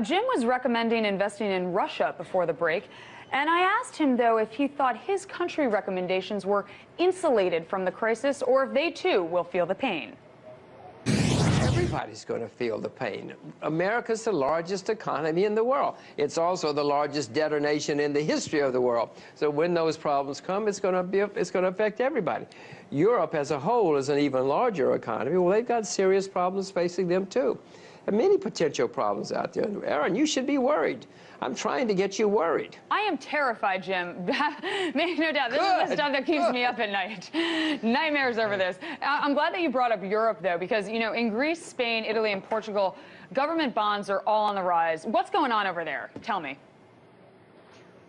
Jim was recommending investing in Russia before the break, and I asked him, though, if he thought his country recommendations were insulated from the crisis or if they, too, will feel the pain. Everybody's going to feel the pain. America's the largest economy in the world. It's also the largest debtor nation in the history of the world. So when those problems come, it's going to affect everybody. Europe as a whole is an even larger economy. Well, they've got serious problems facing them, too. There are many potential problems out there. Aaron, you should be worried. I'm trying to get you worried. I am terrified, Jim. Make no doubt. This is the stuff that keeps me up at night. Nightmares over this. I'm glad that you brought up Europe, though, because, you know, in Greece, Spain, Italy, and Portugal, government bonds are all on the rise. What's going on over there? Tell me.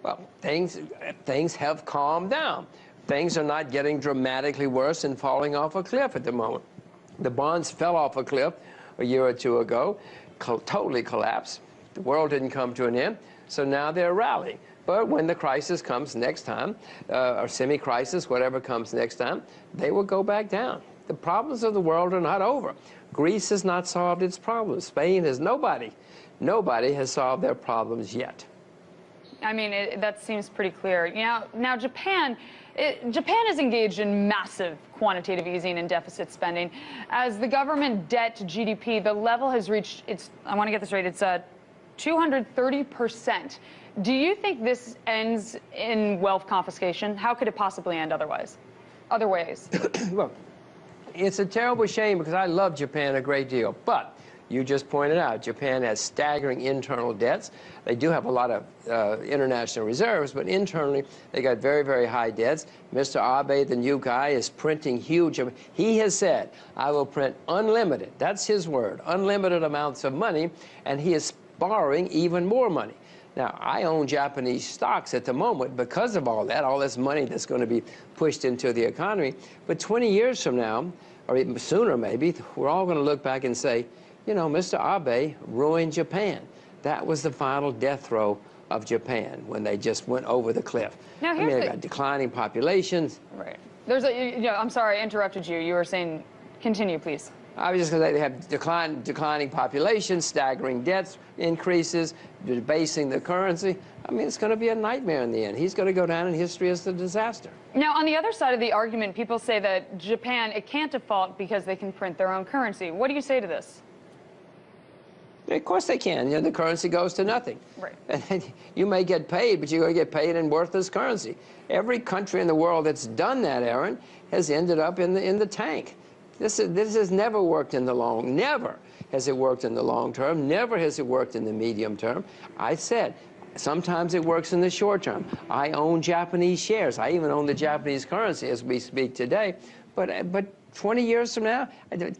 Well, things have calmed down. Things are not getting dramatically worse and falling off a cliff at the moment. The bonds fell off a cliff a year or two ago, totally collapsed. The world didn't come to an end, so now they're rallying. But when the crisis comes next time, or semi-crisis, whatever comes next time, they will go back down. The problems of the world are not over. Greece has not solved its problems. Spain has nobody has solved their problems yet. I mean, that seems pretty clear. Now Japan is engaged in massive quantitative easing and deficit spending. As the government debt to GDP, the level has reached I want to get this right, it's 230%. Do you think this ends in wealth confiscation? How could it possibly end otherwise? Other ways? Well, it's a terrible shame because I love Japan a great deal, but you just pointed out, Japan has staggering internal debts. They do have a lot of international reserves, but internally, they got very, very high debts. Mr. Abe, the new guy, is printing huge. He has said, I will print unlimited, that's his word, unlimited amounts of money, and he is borrowing even more money. Now, I own Japanese stocks at the moment because of all that, all this money that's going to be pushed into the economy. But 20 years from now, or even sooner maybe, we're all going to look back and say, you know, Mr. Abe ruined Japan. That was the final death throw of Japan when they just went over the cliff. Now, I mean, they got declining populations. Right. I'm sorry, I interrupted you. You were saying, continue, please. I was just going to say they have declining populations, staggering debts increases, debasing the currency. I mean, it's going to be a nightmare in the end. He's going to go down in history as a disaster. Now, on the other side of the argument, people say that Japan, it can't default because they can print their own currency. What do you say to this? Of course they can. You know, the currency goes to nothing. Right. And you may get paid, but you're going to get paid in worthless currency. Every country in the world that's done that, Aaron, has ended up in the tank. This has never worked in the long. Never has it worked in the long term. Never has it worked in the medium term. I said, sometimes it works in the short term. I own Japanese shares. I even own the Japanese currency as we speak today. But 20 years from now,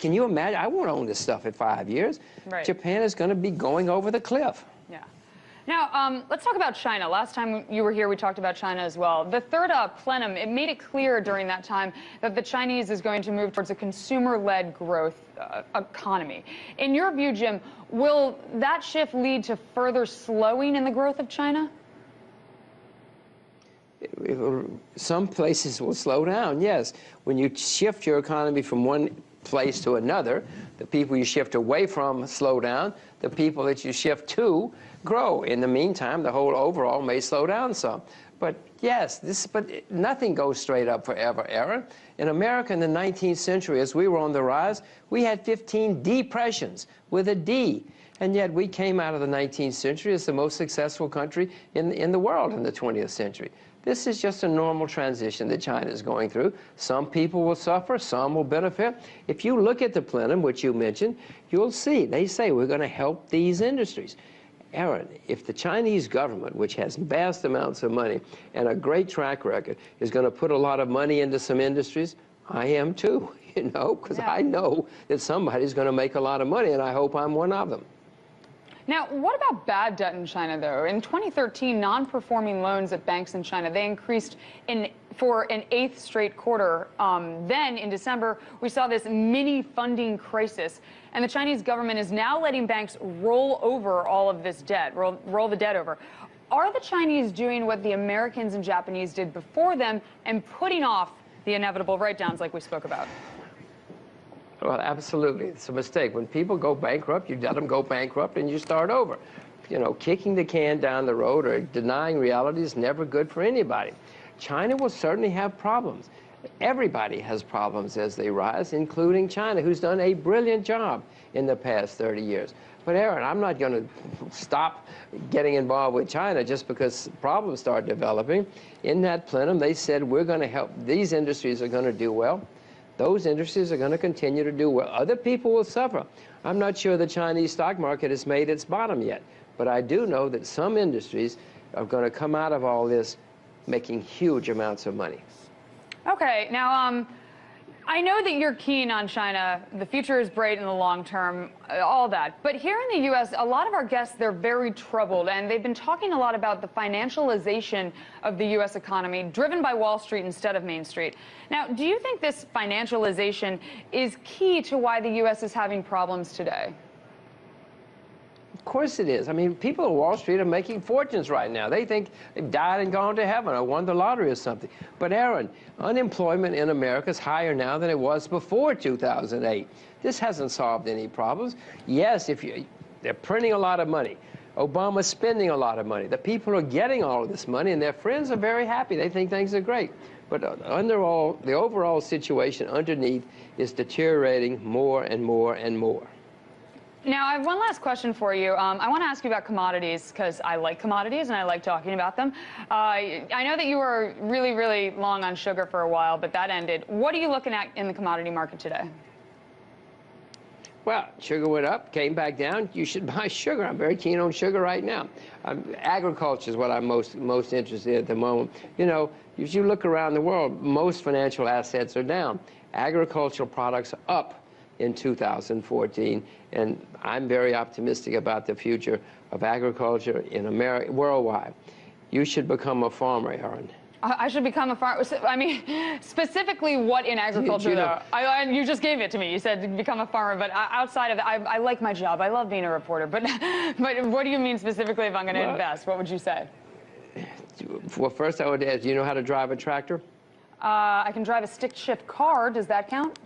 can you imagine? I won't own this stuff in 5 years. Right. Japan is going to be going over the cliff. Yeah. Now, let's talk about China. Last time you were here, we talked about China as well. The third plenum, it made it clear during that time that the Chinese is going to move towards a consumer-led growth economy. In your view, Jim, will that shift lead to further slowing in the growth of China? Some places will slow down, yes. When you shift your economy from one place to another, the people you shift away from slow down, the people that you shift to grow. In the meantime, the whole overall may slow down some. But yes, but nothing goes straight up forever, Aaron. In America in the 19th century, as we were on the rise, we had 15 depressions with a D. And yet we came out of the 19th century as the most successful country in the world in the 20th century. This is just a normal transition that China is going through. Some people will suffer, some will benefit. If you look at the plenum, which you mentioned, you'll see they say we're going to help these industries. Aaron, if the Chinese government, which has vast amounts of money and a great track record, is going to put a lot of money into some industries, I am too, you know, because I know that somebody's going to make a lot of money, and I hope I'm one of them. Now, what about bad debt in China, though? In 2013, non-performing loans at banks in China, they increased for an 8th straight quarter. Then, in December, we saw this mini funding crisis, and the Chinese government is now letting banks roll over all of this debt, roll the debt over. Are the Chinese doing what the Americans and Japanese did before them and putting off the inevitable write-downs like we spoke about? Well, absolutely. It's a mistake. When people go bankrupt, you let them go bankrupt and you start over. you know, kicking the can down the road or denying reality is never good for anybody. China will certainly have problems. Everybody has problems as they rise, including China, who's done a brilliant job in the past 30 years. But Aaron, I'm not going to stop getting involved with China just because problems start developing. In that plenum, they said we're going to help. These industries are going to do well. Those industries are going to continue to do well. Other people will suffer. I'm not sure the Chinese stock market has made its bottom yet, but I do know that some industries are going to come out of all this making huge amounts of money. Okay, now I know that you're keen on China. The future is bright in the long term, all that. But here in the U.S., a lot of our guests, they're very troubled, and they've been talking a lot about the financialization of the U.S. economy, driven by Wall Street instead of Main Street. Now, do you think this financialization is key to why the U.S. is having problems today? Of course it is. I mean, people on Wall Street are making fortunes right now. They think they've died and gone to heaven or won the lottery or something. But Aaron, unemployment in America is higher now than it was before 2008. This hasn't solved any problems. Yes, they're printing a lot of money. Obama's spending a lot of money. The people are getting all of this money, and their friends are very happy. They think things are great. But the overall situation underneath is deteriorating more and more and more. Now, I have one last question for you. I want to ask you about commodities because I like commodities and I like talking about them. I know that you were really, really long on sugar for a while, but that ended. What are you looking at in the commodity market today? Well, sugar went up, came back down. You should buy sugar. I'm very keen on sugar right now. Agriculture is what I'm most interested in at the moment. You know, if you look around the world, most financial assets are down. Agricultural products are up in 2014, and I'm very optimistic about the future of agriculture in America, worldwide. You should become a farmer, Aaron. I should become a farmer. I mean, specifically what in agriculture, though? You just gave it to me. You said become a farmer, but outside of that, I like my job. I love being a reporter. But what do you mean specifically if I'm going to invest? What would you say? Well, first I would ask, do you know how to drive a tractor? I can drive a stick-shift car. Does that count?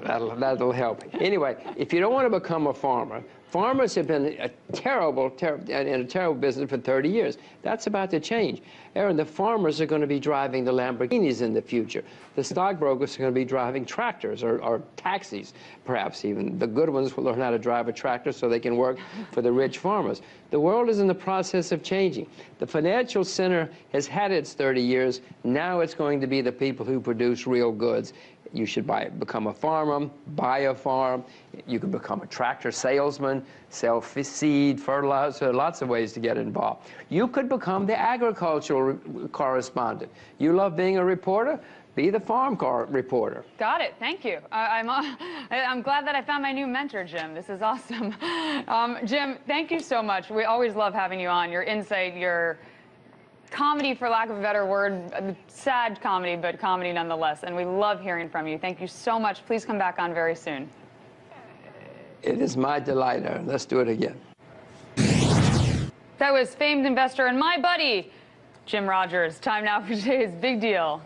That'll help. Anyway, if you don't want to become a farmer, farmers have been in a terrible business for 30 years. That's about to change. Aaron, the farmers are going to be driving the Lamborghinis in the future. The stockbrokers are going to be driving tractors or taxis, perhaps even. The good ones will learn how to drive a tractor so they can work for the rich farmers. The world is in the process of changing. The financial center has had its 30 years. Now it's going to be the people who produce real goods. You should become a farmer, buy a farm. You can become a tractor salesman, sell seed, fertilizer, lots of ways to get involved. You could become the agricultural correspondent. You love being a reporter? Be the farm reporter. Got it. Thank you. I'm glad that I found my new mentor, Jim. This is awesome. Jim, thank you so much. We always love having you on. Your insight, your comedy, for lack of a better word, sad comedy, but comedy nonetheless. And we love hearing from you. Thank you so much. Please come back on very soon. It is my delight, Aaron. Let's do it again. That was famed investor and my buddy, Jim Rogers. Time now for today's big deal.